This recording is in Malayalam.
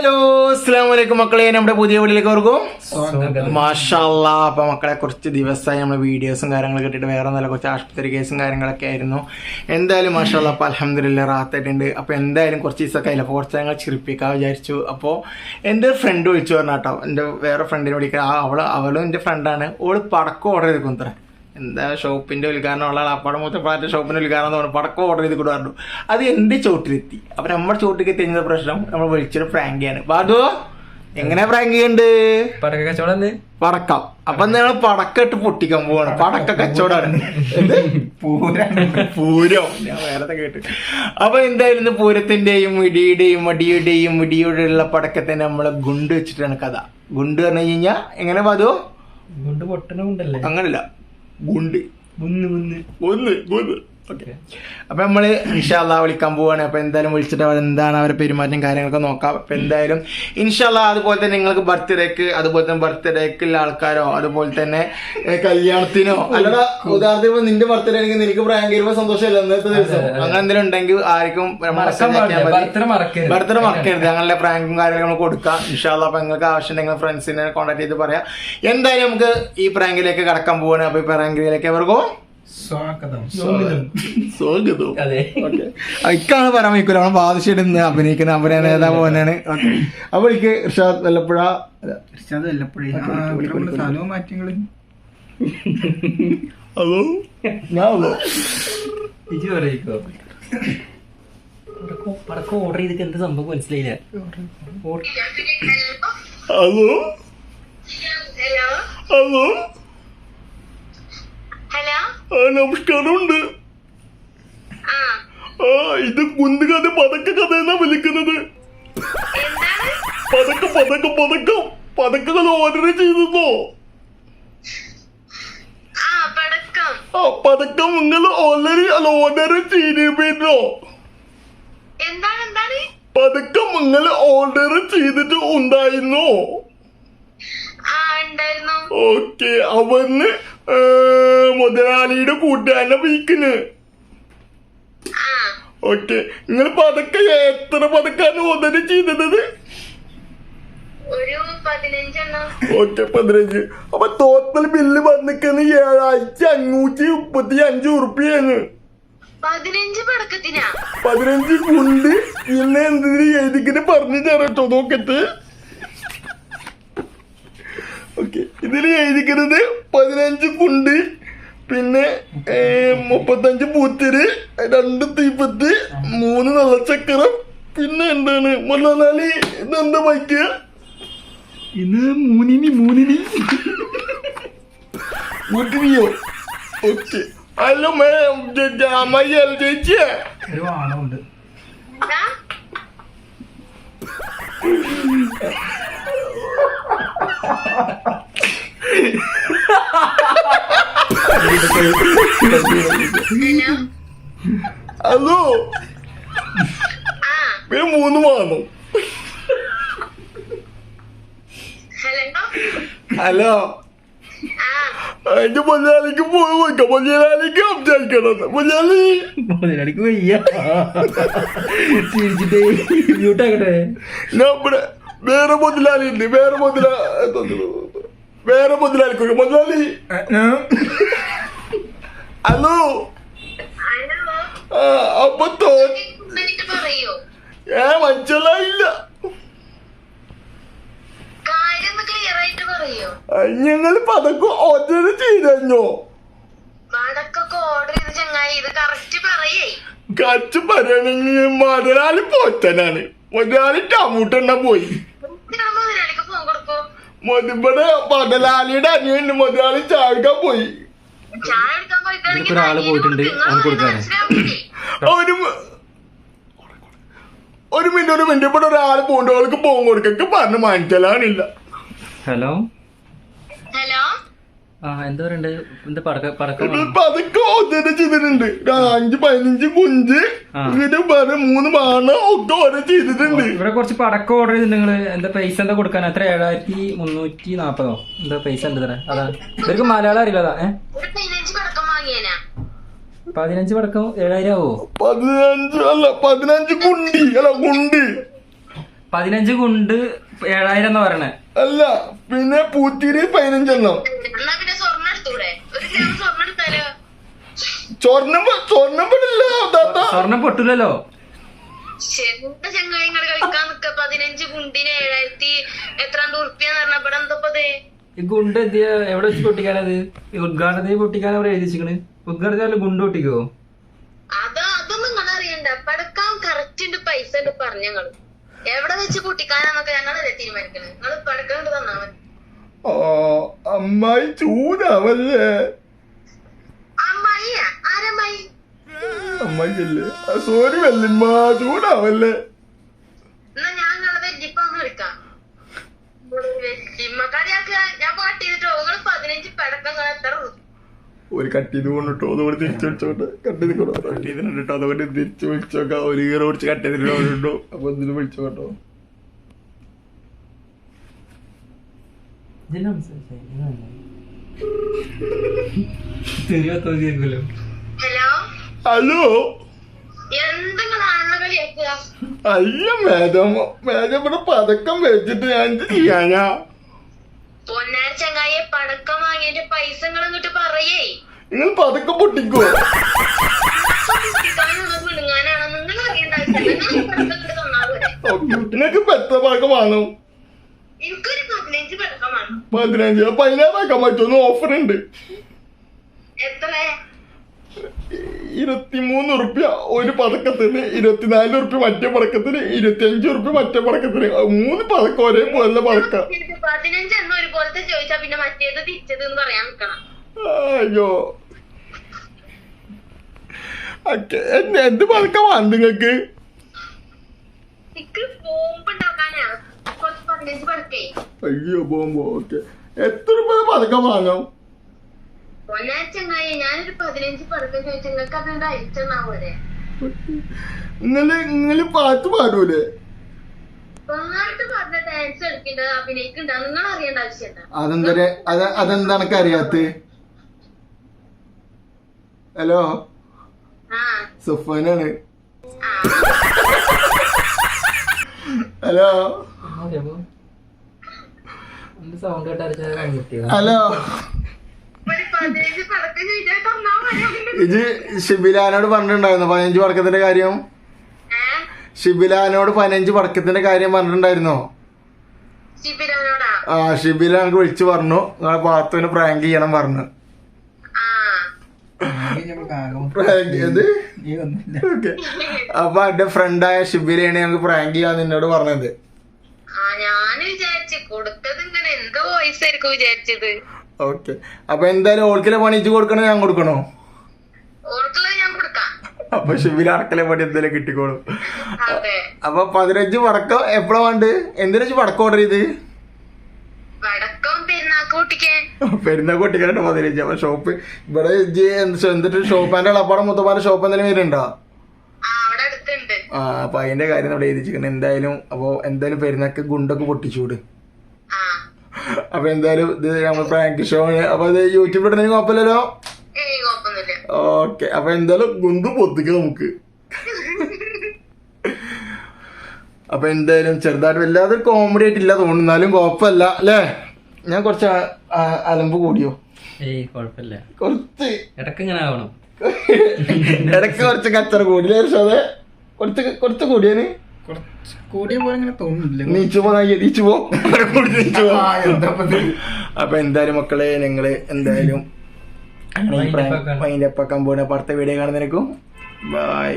ഹലോ അസ്സലാമു അലൈക്കും മക്കളെ, നമ്മുടെ പുതിയ വീട്ടിലേക്ക് ഓർക്കും മാഷാ അല്ലാഹ്. അപ്പൊ മക്കളെ കുറച്ച് ദിവസമായി നമ്മൾ വീഡിയോസും കാര്യങ്ങളൊക്കെ ഇട്ടിട്ട് വേറെ നല്ല കുറച്ച് ആശുപത്രി കേസും കാര്യങ്ങളൊക്കെ ആയിരുന്നു. എന്തായാലും മാഷാ അല്ലാഹ് അപ്പൊ അൽഹംദുലില്ലാഹ് റാഹത്തായിട്ടുണ്ട്. അപ്പൊ എന്തായാലും കുറച്ച് ദിവസമൊക്കെ ആയില്ല, അപ്പോൾ കുറച്ച് ഞങ്ങൾ ചിരിപ്പിക്കാൻ വിചാരിച്ചു. അപ്പോൾ എൻ്റെ ഒരു ഫ്രണ്ട് വിളിച്ചു പറഞ്ഞ കേട്ടോ, എൻ്റെ വേറെ ഫ്രണ്ടിനെ വിളിക്കുക. അവളും എൻ്റെ ഫ്രണ്ടാണ്. ഓള് പടക്കം ഓർഡർ ചെയ്ത് കൊണ്ടുവരാൻ, എന്താ ഷോപ്പിന്റെ ഉദ്ഘാടനം ഉള്ള അപ്പടെ മൂത്തപ്പാറ്റ ഷോപ്പിന്റെ ഉദ്ഘാടനം തോന്നുന്നു, പടക്കം ഓർഡർ ചെയ്ത് കൂടെ പറഞ്ഞു. അത് എന്റെ ചോട്ടിലെത്തി. അപ്പൊ നമ്മുടെ ചോട്ടിലേക്ക് എത്തിയ പ്രശ്നം നമ്മൾ വിളിച്ചൊരു പ്രാങ്കിയാണ്. ബാധു എങ്ങനെ പ്രാങ്ക് ചെയ്യണ്ട്? പടക്ക കച്ചവടം പടക്കം. അപ്പൊ ഞങ്ങൾ പടക്കം ഇട്ട് പൊട്ടിക്കാൻ പോവാണ്. പടക്ക കച്ചവടമാണ് പൂരം. ഞാൻ വേറെ കേട്ട്. അപ്പൊ എന്തായാലും പൂരത്തിന്റെയും ഇടിയുടെയും മടിയുടെയും മുടിയുടെയുള്ള പടക്കത്തെ നമ്മളെ ഗുണ്ട് വെച്ചിട്ടാണ് കഥ. ഗുണ്ട് പറഞ്ഞു കഴിഞ്ഞാൽ എങ്ങനെ ബാധു? ഗുണ്ട് പൊട്ടണുണ്ടല്ലേ? അങ്ങനല്ല, ഗുണ്ട് ഓക്കെ. അപ്പൊ നമ്മള് ഇൻഷാ അല്ലാഹ് വിളിക്കാൻ പോവാണ്. അപ്പൊ എന്തായാലും വിളിച്ചിട്ട് എന്താണ് അവരുടെ പെരുമാറ്റം കാര്യങ്ങളൊക്കെ നോക്കാം. അപ്പൊ എന്തായാലും ഇൻഷാ അല്ലാഹ് അതുപോലെ തന്നെ നിങ്ങൾക്ക് ബർത്ത്ഡേക്ക്, അതുപോലെ തന്നെ ബർത്ത്ഡേക്കുള്ള ആൾക്കാരോ, അതുപോലെ തന്നെ കല്യാണത്തിനോ, അല്ലടാ ഉദാഹരണത്തിന് നിന്റെ ബർത്ത്ഡേ ആണെങ്കിൽ നിനക്ക് പ്രാങ്ക് ചെയ്യുമ്പോ സന്തോഷമല്ല അന്നത്തെ ദിവസം, അങ്ങനെ എന്തെങ്കിലും ഉണ്ടെങ്കിൽ ആർക്കും ബർത്ത്ഡേ മറക്കരുത്. ഞങ്ങളുടെ പ്രാങ്കും കാര്യങ്ങളും നമ്മൾ കൊടുക്കാം ഇൻഷാ അല്ലാഹ്. അപ്പൊ നിങ്ങൾക്ക് ആവശ്യം ഉണ്ടെങ്കിൽ ഫ്രണ്ട്സിനെ കോൺടാക്ട് ചെയ്ത് പറയാം. എന്തായാലും നമുക്ക് ഈ പ്രാങ്കിലേക്ക് കടക്കാൻ പോവാണ്. അപ്പൊ ഈ പ്രാങ്കിലേക്ക് എവർക്കോ സ്വാഗതം. ഇക്കാണ് പറയാൻ വയ്ക്കൂല, അവൻ ബാദുഷയുടെ അഭിനയിക്കുന്ന അഭിനയ നേതാവ് തന്നെയാണ്. അപ്പൊ എനിക്ക് ഇർഷാദ് വല്ലപ്പുഴ ഹലോ, ഞാൻ പടക്കം ഓർഡർ ചെയ്തിട്ട് എന്ത് സംഭവം മനസ്സിലായില്ല. ഹലോ ഹലോ നമസ്കാരമുണ്ട്. ഇത് കുന്തുകഥ പതക്ക കഥ എന്നാ വിളിക്കുന്നത്. പതക്കം പതക്കം പതക്കം പതക്കങ്ങൾ ഓർഡർ ചെയ്തോ? പതക്കം നിങ്ങൾ ഓൾറെഡി ഓർഡർ ചെയ്തിരുന്നോ? പതക്കം നിങ്ങൾ ഓർഡർ ചെയ്തിട്ട് ഉണ്ടായിരുന്നോ? ഓക്കെ. അവന്ന് മുതലാളിയുടെ കൂട്ടുകാരനെ വിളിക്കുന്നു. ഓക്കെ. നിങ്ങൾ പതക്ക എത്ര പതക്കാണ് ഓർഡർ ചെയ്തത്? ഓക്കെ, 15. അപ്പൊ ടോട്ടൽ ബില്ല് വന്നിക്കുന്ന 7535 ഉറുപ്പിയാണ്. 15 കൊണ്ട് പിന്നെ എന്തിന് എഴുതിക്കിട്ട് പറഞ്ഞു തരട്ടോ നോക്കട്ട്. ഓക്കെ, ഇതില് എഴുതിക്കുന്നത് 15 കുണ്ട്, പിന്നെ 35 പൂത്തിരി, 2 തീപ്പത്ത്, 3 നല്ലച്ചക്കരം, പിന്നെ എന്താണ് മുതലാളി ഇതെന്താ വായിക്കുക? ഇത് മൂന്നിനിയോ? ഓക്കെ. ഹലോ മാം, ചേച്ചിയെ ഒരു ആണുണ്ട്. ഹലോ, പിന്നെ 3 വേണം. ഹലോ, എന്റെ മലയാളിക്ക് പോയി വെക്കാം. മലയാളിക്ക് സംസാരിക്കണം. മലയാളിക്ക് വയ്യ. നമ്മുടെ വേറെ മുതലാളി ഉണ്ട്. വേറെ മുതലാളിക്ക് മുതലാളി. ഹലോ, അപ്പൊ മനസ്സിലായില്ല. ഞങ്ങൾ പതക്കം ഓർഡർ ചെയ്തോ? കറക്റ്റ് പറയണെങ്കിൽ മുതലാളി പോത്തനാണ്. മുതലാളി ടമൂട്ടെണ്ണ പോയി. ഇവിടെ മുതലാളിയുടെ അനിയുണ്ട്. മുതലാളി ചാടിക്കാൻ പോയി. ഒരാള് പോയിട്ടുണ്ട്. ഒരു മിനിറ്റ് ഇവിടെ ഒരാള് പോണ്ട്. അവൾക്ക് പോകും കൊടുക്കൊക്കെ പറഞ്ഞ് മനസ്സിലാണില്ല. ഹലോ എന്താ പറയണ്ടേ? എന്താ പതക്കം ഓർഡർ ചെയ്തിട്ടുണ്ട്. 5-15 കുഞ്ച്, 3 ബാണ ഒക്കെ ഓർഡർ ചെയ്തിട്ടുണ്ട്. ഇവിടെ കുറച്ച് പടക്കം ഓർഡർ ചെയ്തിട്ടുണ്ട്. നിങ്ങള് എന്താ പൈസ എന്താ കൊടുക്കാൻ? എത്ര? 7340 എന്താ പൈസ ഉണ്ട്? അതാ ഇവർക്ക് മലയാളം അറിയില്ല. 15 പടക്കം 7000 ആവോ? 15 അല്ല, 15 കുണ്ടി അല്ല കുണ്ടി. 15 ഗുണ്ട് 7000 എന്ന് പറയണേ. അല്ല പിന്നെ പൂത്തിരി 15 എണ്ണം. എന്നാ പിന്നെ സ്വർണ്ണം എടുത്തൂടെ? 1 ഗ്രാം സ്വർണ്ണം എടുത്താലോ? സ്വർണ്ണം പെടില്ല താത്ത. സ്വർണ്ണം പൊട്ടില്ലല്ലോ. ചെറുത്ത ചങ്ങായിങ്ങൾ കളിക്കാൻ നിക്ക 15 ഗുണ്ടിന് 7000 എത്രാണ്ട് ഉറുപ്പ്യാന്ന് പറഞ്ഞപ്പോ എന്തപ്പത്? ഈ ഗുണ്ട് എന്തിയാ എവിടെ വെച്ച് പൊട്ടിക്കാനത്? ഈ ഉദ്ഘാടനത്തിൽ പൊട്ടിക്കാൻ അവർ എഴുതിച്ചിക്കണ്. ഉദ്ഘാടനത്തിൽ ഗുണ്ട് പൊട്ടിക്കോ? അതൊന്നും നിങ്ങൾ അറിയണ്ട. പടക്കാൻ കറക്റ്റ് പൈസ ഉണ്ട് പറഞ്ഞങ്ങള്. എവിടെ വെച്ച് പൊട്ടിക്കാനാന്നൊക്കെ ഞങ്ങളല്ലേ തീരുമാനിക്കണേ. നിങ്ങള് പടക്കം കൊണ്ട് തന്നാ മതി. അമ്മായി ചൂടാവല്ലേ? അമ്മായിയാ? ആരമ്മായി? അമ്മായില്ലേ? സോറി വല്യമ്മ, ചൂടാവല്ലേ? എന്നാ ഞാൻ നിങ്ങളെ വല്യപ്പാന്ന് വിളിക്കാം. വല്യമ്മ കളിയാക്ക. ഞാൻ പാട്ട് ചെയ്തിട്ടോ? നിങ്ങള് 15 പടക്കം എത്ര ഒരു കട്ട് ചെയ്ത് കൊണ്ടിട്ടോ, അതുകൊണ്ട് തിരിച്ചു വിളിച്ചോട്ടെ. കട്ട് ചെയ്തിട്ടോ, അതുകൊണ്ട് തിരിച്ചു വിളിച്ചോക്കാം. ഒരു ഈറ പിടിച്ച് കട്ട് ചെയ്തിട്ടോ. അപ്പൊ എന്തിനും വിളിച്ചോ കേട്ടോ. Hello hello. എന്തെങ്കിലും കളിയാക്കുക? അയ്യ മേഡം ഇവിടെ പതക്കം വെച്ചിട്ട് ഞാൻ എന്ത് ചെയ്യാനാ? പൊന്നാര ചങ്ങായെ പടക്കം വാങ്ങിയതിന്റെ പൈസ നിങ്ങൾ ഇങ്ങോട്ട് പറയേ. നിങ്ങൾ പതക്കം പൊട്ടിക്കോ? വിടുങ്ങാനാണോ? നിങ്ങൾ അറിയേണ്ട ആവശ്യമില്ല. നിങ്ങൾക്ക് ഇപ്പൊ എത്ര പതക്കം വാങ്ങും? എനിക്കൊരു 15 പടക്കം വേണം. 15 16 പറ്റുമെന്ന് ഓഫർ ഉണ്ട്. എത്ര? 23 ഉറുപ്പ്യ ഒരു പതക്കത്തിന്, 24 ഉറുപ്പ്യ മറ്റേ പടക്കത്തിന്, 25 ഉറുപ്പ്യ മറ്റേ പടക്കത്തിന്. 3 പതക്കം ഒരേ പോലെ പതക്കം. 15 എണ്ണം ഒരുപോലത്തെ ചോദിച്ചാ പിന്നെ മറ്റേത് തിരിച്ചത് എന്ന് പറയാൻ നിൽക്കണം. അയ്യോ എന്ത് പതക്കമാണ് നിങ്ങക്ക്? എനിക്ക് ബോംബ് ഉണ്ടാക്കാനാ. കുറച്ച് 15 പടക്കേ. അയ്യോ ബോംബോ. ഓക്കെ, എത്ര രൂപ പതക്കം വാങ്ങാം? പൊന്നാര ചങ്ങായി ഞാനൊരു 15 പടക്കം ചോദിച്ചാൽ നിങ്ങൾക്ക് അതുകൊണ്ട് അയച്ചെന്നാ പോലെ. നിങ്ങള് പാട്ട് പാടൂലേ? പാട്ട് പാടുന്ന ഡാൻസ് കളിക്കണ്ട അഭിനയിക്കണ്ട നിങ്ങൾ അറിയേണ്ട ആവശ്യമുണ്ട. അതെന്താണ് അറിയാത്ത? ഹലോ സുഫാനാണ്. Hello sound hello. ഒരു 15 പടക്കം ചോദിച്ചാൽ തന്നാ മതി. ഇത് ഷിബിലാനോട് പറഞ്ഞിട്ടുണ്ടായിരുന്നു 15 പടക്കത്തിന്റെ കാര്യം? ഷിബിലാനോട് 15 പടക്കത്തിന്റെ കാര്യം പറഞ്ഞിട്ടുണ്ടായിരുന്നോ? ശിബിരനോടാ? ആ ഷിബില ഞങ്ങൾക്ക് വിളിച്ചു പറഞ്ഞു നിങ്ങളെ പാത്തുവിന് പ്രാങ്ക് ചെയ്യണം പറഞ്ഞു. അപ്പൊ എന്റെ ഫ്രണ്ടായ ഷിബിലയാണ് ഞങ്ങൾക്ക് പ്രാങ്ക് ചെയ്യാൻ നിന്നോട് പറഞ്ഞത്. ഞാൻ വിചാരിച്ചു കൊടുത്തത് ഇങ്ങനെ എന്തോ വോയിസ് ആയിരിക്കും വിചാരിച്ചത്. ഓക്കെ, അപ്പൊ എന്തായാലും ഓൾക്കിലെ പണി ഇച്ച് കൊടുക്കണോ ഞാൻ കൊടുക്കണോ? ഓർക്കുള്ളത് ഞാൻ കൊടുക്കാം. അപ്പൊ ഷിബില അടക്കലെ പണി എന്തായാലും കിട്ടിക്കോളും. അതെ. അപ്പൊ 15 പടക്കം എപ്പോഴാ വേണ്ട? എന്തിനാ പടക്കം ഓർഡർ ചെയ്ത്? പടക്കം പെരുന്നാക്ക് പൊട്ടിക്കാൻ. പെരുന്നാൾ പൊട്ടിക്കാനായിട്ട് 15. അപ്പൊ ഷോപ്പ് ഇവിടെ എന്നിട്ട് ഷോപ്പാന്റെ അളപ്പാടം മുത്തപ്പാന്റെ ഷോപ്പ് എന്തെങ്കിലും വരുന്നുണ്ടോ? അവിടെ അടുത്തുണ്ട്. ആ അപ്പൊ അതിന്റെ കാര്യം ഇവിടെ എഴുതിച്ചിരിക്കണം എന്തായാലും. അപ്പൊ എന്തായാലും പെരുന്നാക്ക് ഗുണ്ടൊക്കെ പൊട്ടിച്ചൂട്. അപ്പൊ എന്തായാലും ഇത് നമ്മൾ പ്രാങ്ക് ഷോ ആണ്. അപ്പൊ ഇത് യൂട്യൂബിൽ ഇടുന്നതിന് കുഴപ്പമില്ലല്ലോ? ഓക്കെ, അപ്പൊ എന്തായാലും ഗുണ്ട് പൊത്തിക്കാം നമുക്ക്. അപ്പൊ എന്തായാലും ചെറുതായിട്ട് വല്ലാതെ കോമഡി ആയിട്ടില്ല തോന്നുന്നാലും കുഴപ്പമില്ല അല്ലേ? ഞാൻ കുറച്ച് അലമ്പ് കൂടിയോ? ഏയ് കുഴപ്പമില്ല, കുറച്ച് ഇടക്ക് ഇങ്ങനെ ആവണം. ഇടക്ക് കുറച്ച് കച്ചറ കൂടിയില്ലേ? അതെ കുറച്ച് കൂടിയാന് കൂടിയ പോലെ ഇങ്ങനെ തോന്നുന്നില്ല. നീച്ചു പോ. അപ്പൊ എന്തായാലും മക്കളെ ഞങ്ങള് എന്തായാലും മൈൻഡ് അപ്പ് ആക്കാൻ പോണ അടുത്ത വീഡിയോ കാണുന്നതിനേക്കും ബൈ.